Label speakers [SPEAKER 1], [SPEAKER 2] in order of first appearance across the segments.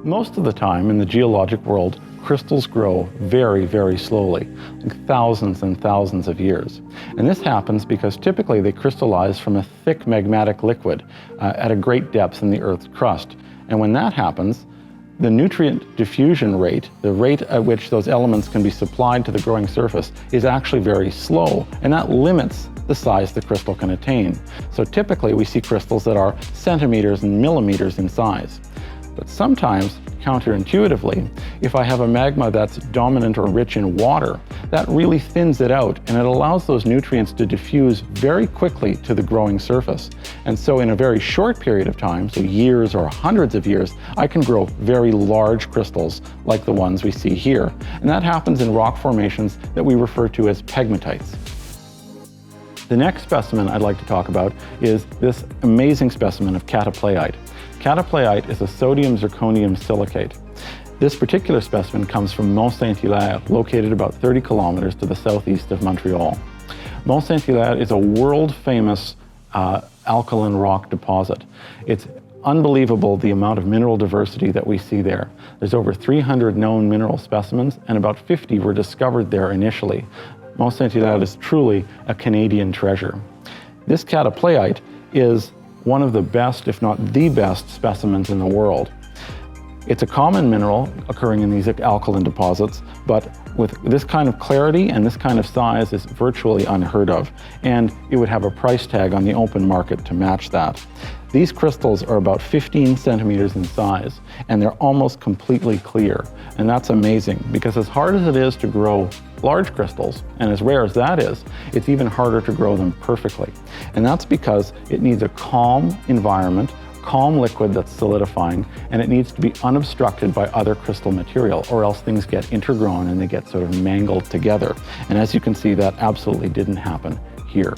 [SPEAKER 1] Most of the time in the geologic world, crystals grow very, very slowly, like thousands and thousands of years. And this happens because typically they crystallize from a thick magmatic liquid at a great depth in the Earth's crust. And when that happens, the nutrient diffusion rate, the rate at which those elements can be supplied to the growing surface, is actually very slow, and that limits the size the crystal can attain. So typically we see crystals that are centimeters and millimeters in size. But sometimes, counterintuitively, if I have a magma that's dominant or rich in water, that really thins it out and it allows those nutrients to diffuse very quickly to the growing surface. And so in a very short period of time, so years or hundreds of years, I can grow very large crystals like the ones we see here. And that happens in rock formations that we refer to as pegmatites. The next specimen I'd like to talk about is this amazing specimen of cataplayite. Cataplayite is a sodium zirconium silicate. This particular specimen comes from Mont Saint-Hilaire, located about 30 kilometers to the southeast of Montreal. Mont Saint-Hilaire is a world-famous alkaline rock deposit. It's unbelievable the amount of mineral diversity that we see there. There's over 300 known mineral specimens, and about 50 were discovered there initially. Mont Saint-Hilaire is truly a Canadian treasure. This cataplayite is one of the best, if not the best, specimens in the world. It's a common mineral occurring in these alkaline deposits, but with this kind of clarity and this kind of size is virtually unheard of, and it would have a price tag on the open market to match that. These crystals are about 15 centimeters in size, and they're almost completely clear. And that's amazing, because as hard as it is to grow large crystals, and as rare as that is, it's even harder to grow them perfectly. And that's because it needs a calm environment, calm liquid that's solidifying, and it needs to be unobstructed by other crystal material, or else things get intergrown and they get sort of mangled together. And as you can see, that absolutely didn't happen here.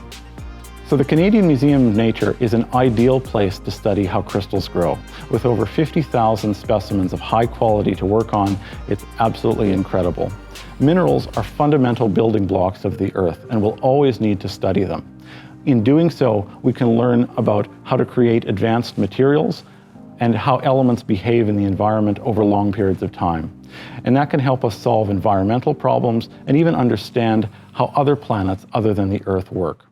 [SPEAKER 1] So the Canadian Museum of Nature is an ideal place to study how crystals grow. With over 50,000 specimens of high quality to work on, it's absolutely incredible. Minerals are fundamental building blocks of the Earth, and we'll always need to study them. In doing so, we can learn about how to create advanced materials and how elements behave in the environment over long periods of time. And that can help us solve environmental problems and even understand how other planets other than the Earth work.